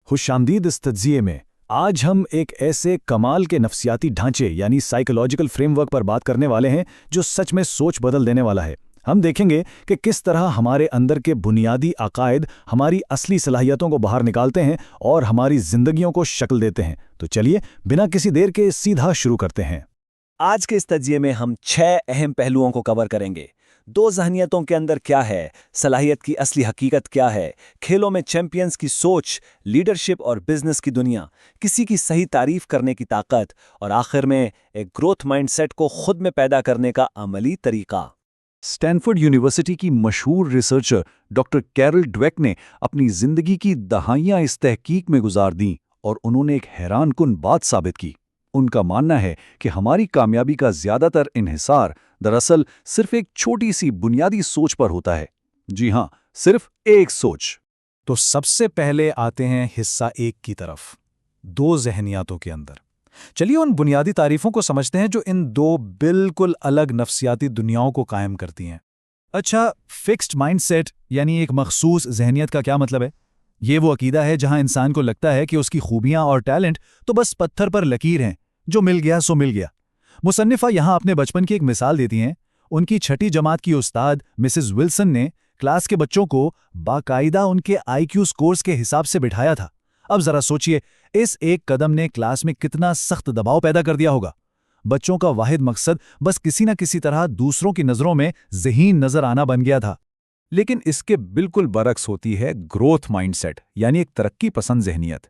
खुशामदीद इस तज्ज़िये में आज हम एक ऐसे कमाल के नफ्सियाती ढांचे यानी साइकोलॉजिकल फ्रेमवर्क पर बात करने वाले हैं जो सच में सोच बदल देने वाला है। हम देखेंगे कि किस तरह हमारे अंदर के बुनियादी अकायद हमारी असली सलाहियतों को बाहर निकालते हैं और हमारी जिंदगियों को शक्ल देते हैं। तो चलिए बिना किसी देर के सीधा शुरू करते हैं। आज के इस तज्जिये में हम 6 अहम पहलुओं को कवर करेंगे। 2 ज़हनियतों के अंदर क्या है, सलाहियत की असली हकीकत क्या है, खेलों में चैंपियंस की सोच, लीडरशिप और बिजनेस की दुनिया, किसी की सही तारीफ करने की ताकत और आखिर में एक ग्रोथ माइंडसेट को खुद में पैदा करने का अमली तरीका। स्टैनफोर्ड यूनिवर्सिटी की मशहूर रिसर्चर डॉक्टर कैरल ड्वेक ने अपनी जिंदगी की दहाइयां इस तहकीक में गुजार दी और उन्होंने एक हैरानकुन बात साबित की। उनका मानना है कि हमारी कामयाबी का ज्यादातर इन्हिसार दरअसल सिर्फ एक छोटी सी बुनियादी सोच पर होता है। जी हां, सिर्फ एक सोच। तो सबसे पहले आते हैं हिस्सा 1 की तरफ, 2 ज़हनियातों के अंदर। चलिए उन बुनियादी तारीफों को समझते हैं जो इन 2 बिल्कुल अलग नफ्सियाती दुनियाओं को कायम करती हैं। अच्छा, फिक्स्ड माइंडसेट यानी एक मखसूस ज़हनियत का क्या मतलब है? ये वो अकीदा है जहां इंसान को लगता है कि उसकी खूबियां और टैलेंट तो बस पत्थर पर लकीर हैं, जो मिल गया सो मिल गया। मुसन्निफा यहां अपने बचपन की एक मिसाल देती हैं। उनकी 6ठी जमात की उस्ताद मिसेस विल्सन ने क्लास के बच्चों को बाकायदा उनके IQ स्कोर्स के हिसाब से बिठाया था। अब जरा सोचिए, इस एक कदम ने क्लास में कितना सख्त दबाव पैदा कर दिया होगा। बच्चों का वाहिद मकसद बस किसी न किसी तरह दूसरों की नजरों में ज़हीन नजर आना बन गया था। लेकिन इसके बिल्कुल बरक्स होती है ग्रोथ माइंडसेट यानी एक तरक्की पसंद जहनियत।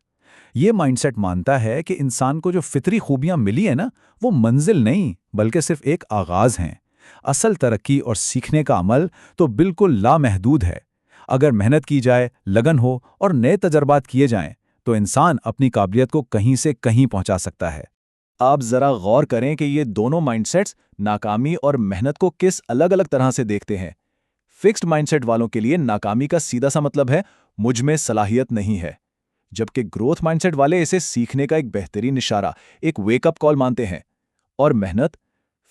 ये माइंडसेट मानता है कि इंसान को जो फितरी खूबियां मिली है ना, वो मंजिल नहीं बल्कि सिर्फ एक आगाज हैं। असल तरक्की और सीखने का अमल तो बिल्कुल लामहदूद है। अगर मेहनत की जाए, लगन हो और नए तजर्बात किए जाएं, तो इंसान अपनी काबिलियत को कहीं से कहीं पहुंचा सकता है। आप जरा गौर करें कि ये दोनों माइंडसेट्स नाकामी और मेहनत को किस अलग अलग तरह से देखते हैं। फिक्स्ड माइंडसेट वालों के लिए नाकामी का सीधा सा मतलब है मुझ में सलाहियत नहीं है, जबकि ग्रोथ माइंडसेट वाले इसे सीखने का एक बेहतरीन इशारा, एक वेकअप कॉल मानते हैं। और मेहनत,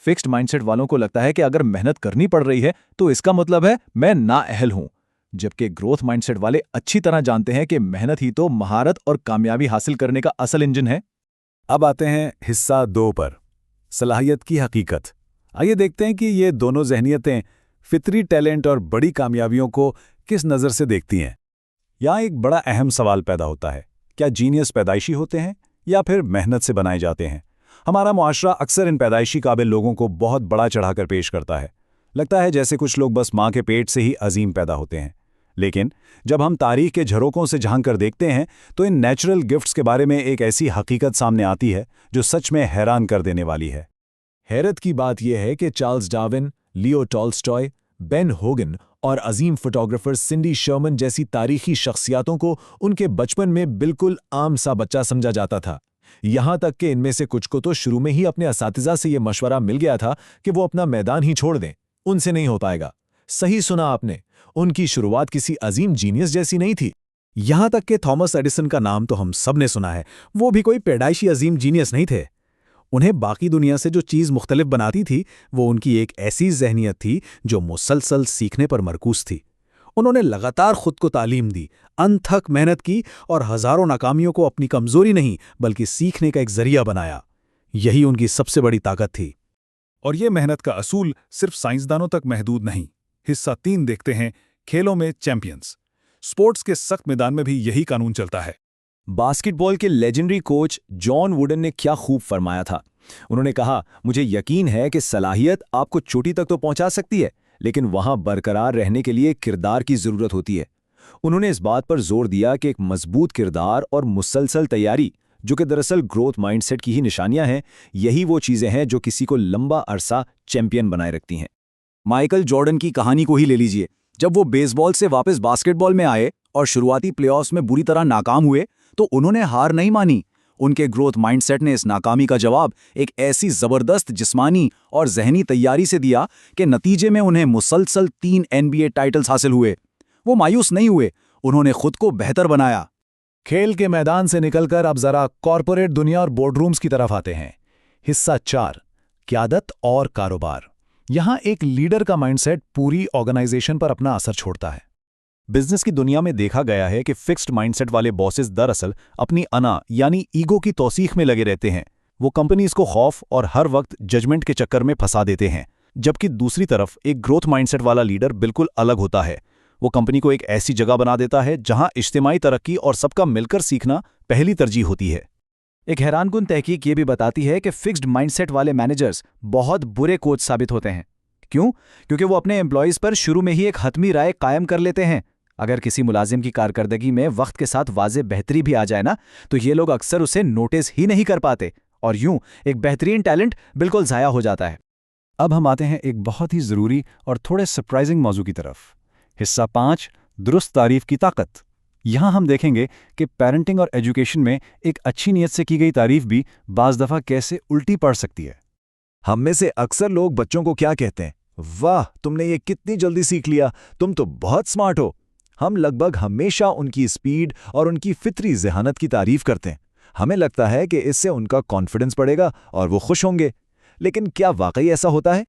फिक्स्ड माइंडसेट वालों को लगता है कि अगर मेहनत करनी पड़ रही है तो इसका मतलब है मैं नाअहल हूं, जबकि ग्रोथ माइंडसेट वाले अच्छी तरह जानते हैं कि मेहनत ही तो महारत और कामयाबी हासिल करने का असल इंजन है। अब आते हैं हिस्सा 2 पर, सलाहियत की हकीकत। आइए देखते हैं कि ये दोनों ज़हनियतें फितरी टैलेंट और बड़ी कामयाबियों को किस नज़र से देखती हैं। यहाँ एक बड़ा अहम सवाल पैदा होता है, क्या जीनियस पैदाइशी होते हैं या फिर मेहनत से बनाए जाते हैं? हमारा मुआशरा अक्सर इन पैदाइशी काबिल लोगों को बहुत बड़ा चढ़ाकर पेश करता है। लगता है जैसे कुछ लोग बस माँ के पेट से ही अजीम पैदा होते हैं। लेकिन जब हम तारीख के झरोकों से झांक कर देखते हैं तो इन नेचुरल गिफ्ट्स के बारे में एक ऐसी हकीकत सामने आती है जो सच में हैरान कर देने वाली है। हैरत की बात यह है कि Charles Darwin, Leo Tolstoy, Ben Hogan और अजीम फोटोग्राफर सिंडी शर्मन जैसी तारीखी शख्सियतों को उनके बचपन में बिल्कुल आम सा बच्चा समझा जाता था। यहां तक कि इनमें से कुछ को तो शुरू में ही अपने असातिज़ा से यह मशवरा मिल गया था कि वो अपना मैदान ही छोड़ दें, उनसे नहीं हो पाएगा। सही सुना आपने, उनकी शुरुआत किसी अजीम जीनियस जैसी नहीं थी। यहां तक कि थॉमस एडिसन का नाम तो हम सब ने सुना है, वो भी कोई पैदाइशी अजीम जीनियस नहीं थे। उन्हें बाकी दुनिया से जो चीज़ मुख्तलिफ बनाती थी वो उनकी एक ऐसी ज़हनियत थी जो मुसलसल सीखने पर मरकूज थी। उन्होंने लगातार खुद को तालीम दी, अनथक मेहनत की और हज़ारों नाकामियों को अपनी कमज़ोरी नहीं बल्कि सीखने का एक ज़रिया बनाया। यही उनकी सबसे बड़ी ताकत थी। और ये मेहनत का असूल सिर्फ साइंसदानों तक महदूद नहीं। हिस्सा 3 देखते हैं, खेलों में चैंपियंस। स्पोर्ट्स के सख्त मैदान में भी यही कानून चलता है। बास्केटबॉल के लेजेंडरी कोच जॉन वुडन ने क्या खूब फरमाया था। उन्होंने कहा, मुझे यकीन है कि सलाहियत आपको चोटी तक तो पहुंचा सकती है, लेकिन वहां बरकरार रहने के लिए किरदार की जरूरत होती है। उन्होंने इस बात पर जोर दिया कि एक मजबूत किरदार और मुसलसल तैयारी, जो कि दरअसल ग्रोथ माइंडसेट की ही निशानियां हैं, यही वो चीजें हैं जो किसी को लंबा अरसा चैंपियन बनाए रखती हैं। माइकल जॉर्डन की कहानी को ही ले लीजिए। जब वो बेसबॉल से वापस बास्केटबॉल में आए और शुरुआती प्लेऑफ्स में बुरी तरह नाकाम हुए, तो उन्होंने हार नहीं मानी। उनके ग्रोथ माइंडसेट ने इस नाकामी का जवाब एक ऐसी जबरदस्त जिस्मानी और जहनी तैयारी से दिया कि नतीजे में उन्हें मुसलसल 3 NBA टाइटल्स हासिल हुए। वो मायूस नहीं हुए, उन्होंने खुद को बेहतर बनाया। खेल के मैदान से निकलकर अब जरा कॉरपोरेट दुनिया और बोर्डरूम्स की तरफ आते हैं। हिस्सा 4, क़यादत और कारोबार। यहां एक लीडर का माइंडसेट पूरी ऑर्गेनाइजेशन पर अपना असर छोड़ता है। बिजनेस की दुनिया में देखा गया है कि फिक्स्ड माइंडसेट वाले बॉसेस दरअसल अपनी अना यानी ईगो की तौसीख में लगे रहते हैं। वो कंपनीज को खौफ और हर वक्त जजमेंट के चक्कर में फंसा देते हैं। जबकि दूसरी तरफ एक ग्रोथ माइंडसेट वाला लीडर बिल्कुल अलग होता है। वो कंपनी को एक ऐसी जगह बना देता है जहां इज्तिमाई तरक्की और सबका मिलकर सीखना पहली तरजीह होती है। एक हैरानकुन तहकीक ये भी बताती है कि फिक्स्ड माइंडसेट वाले मैनेजर्स बहुत बुरे कोच साबित होते हैं। क्यों? क्योंकि वो अपने एम्प्लॉयज़ पर शुरू में ही एक हतमी राय कायम कर लेते हैं। अगर किसी मुलाजिम की कारकर्दगी में वक्त के साथ वाज़े बेहतरी भी आ जाए ना, तो ये लोग अक्सर उसे नोटिस ही नहीं कर पाते और यूं एक बेहतरीन टैलेंट बिल्कुल ज़ाया हो जाता है। अब हम आते हैं एक बहुत ही ज़रूरी और थोड़े सरप्राइजिंग मौजू की तरफ। हिस्सा 5, दुरुस्त तारीफ की ताकत। यहाँ हम देखेंगे कि पेरेंटिंग और एजुकेशन में एक अच्छी नीयत से की गई तारीफ भी बाज़ दफ़ा कैसे उल्टी पड़ सकती है। हम में से अक्सर लोग बच्चों को क्या कहते हैं? वाह, तुमने ये कितनी जल्दी सीख लिया, तुम तो बहुत स्मार्ट हो। हम लगभग हमेशा उनकी स्पीड और उनकी फितरी ज़हानत की तारीफ करते हैं। हमें लगता है कि इससे उनका कॉन्फिडेंस बढ़ेगा और वो खुश होंगे। लेकिन क्या वाकई ऐसा होता है?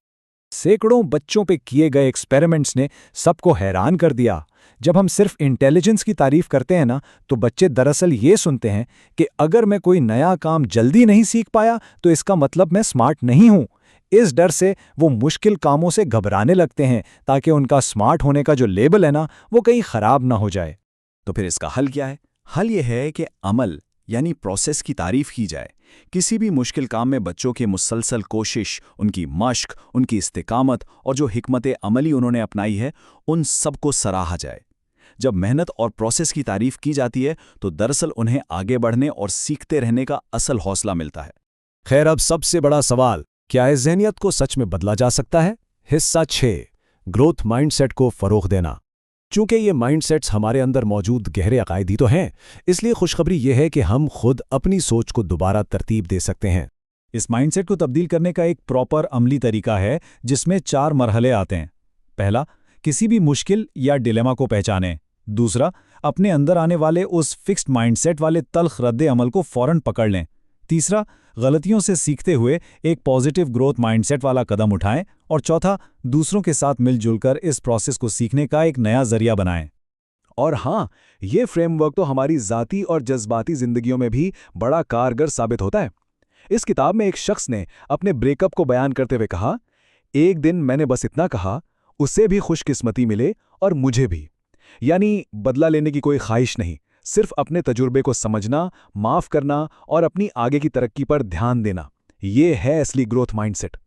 सैकड़ों बच्चों पे किए गए एक्सपेरिमेंट्स ने सबको हैरान कर दिया। जब हम सिर्फ इंटेलिजेंस की तारीफ करते हैं ना, तो बच्चे दरअसल ये सुनते हैं कि अगर मैं कोई नया काम जल्दी नहीं सीख पाया तो इसका मतलब मैं स्मार्ट नहीं हूं। इस डर से वो मुश्किल कामों से घबराने लगते हैं ताकि उनका स्मार्ट होने का जो लेबल है ना, वो कहीं खराब ना हो जाए। तो फिर इसका हल क्या है? हल ये है कि अमल यानी प्रोसेस की तारीफ की जाए। किसी भी मुश्किल काम में बच्चों की मुसलसल कोशिश, उनकी मश्क, उनकी इस्तिकामत और जो हिकमत अमली उन्होंने अपनाई है, उन सबको सराहा जाए। जब मेहनत और प्रोसेस की तारीफ की जाती है तो दरअसल उन्हें आगे बढ़ने और सीखते रहने का असल हौसला मिलता है। खैर, अब सबसे बड़ा सवाल, क्या इस ज़हनियत को सच में बदला जा सकता है? हिस्सा 6, ग्रोथ माइंडसेट को फ़रोग़ देना। चूंकि ये माइंडसेट्स हमारे अंदर मौजूद गहरे अकायदी तो हैं, इसलिए खुशखबरी यह है कि हम खुद अपनी सोच को दोबारा तरतीब दे सकते हैं। इस माइंडसेट को तब्दील करने का एक प्रॉपर अमली तरीका है जिसमें 4 मरहले आते हैं। पहला, किसी भी मुश्किल या डिलेमा को पहचानें। दूसरा, अपने अंदर आने वाले उस फिक्स्ड माइंडसेट वाले तल्ख रद्द अमल को फौरन पकड़ लें। तीसरा, गलतियों से सीखते हुए एक पॉजिटिव ग्रोथ माइंडसेट वाला कदम उठाएं। और चौथा, दूसरों के साथ मिलजुल कर इस प्रोसेस को सीखने का एक नया जरिया बनाएं। और हाँ, ये फ्रेमवर्क तो हमारी ज़ाती और जज्बाती ज़िंदगियों में भी बड़ा कारगर साबित होता है। इस किताब में एक शख्स ने अपने ब्रेकअप को बयान करते हुए कहा, एक दिन मैंने बस इतना कहा, उसे भी खुशकिस्मती मिले और मुझे भी। यानी बदला लेने की कोई ख्वाहिश नहीं, सिर्फ अपने तजुर्बे को समझना, माफ़ करना और अपनी आगे की तरक्की पर ध्यान देना। ये है असली ग्रोथ माइंडसेट।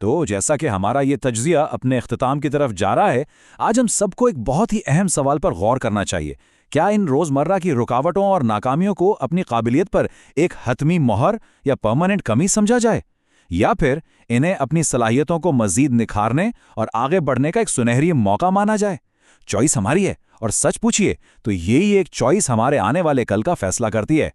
तो जैसा कि हमारा ये तज्ज़िया अपने इख्तिताम की तरफ जा रहा है, आज हम सबको एक बहुत ही अहम सवाल पर गौर करना चाहिए। क्या इन रोज़मर्रा की रुकावटों और नाकामियों को अपनी काबिलियत पर एक हतमी मोहर या परमानेंट कमी समझा जाए, या फिर इन्हें अपनी सलाहियतों को मज़ीद निखारने और आगे बढ़ने का एक सुनहरी मौका माना जाए? चॉइस हमारी है, और सच पूछिए तो यही एक चॉइस हमारे आने वाले कल का फैसला करती है।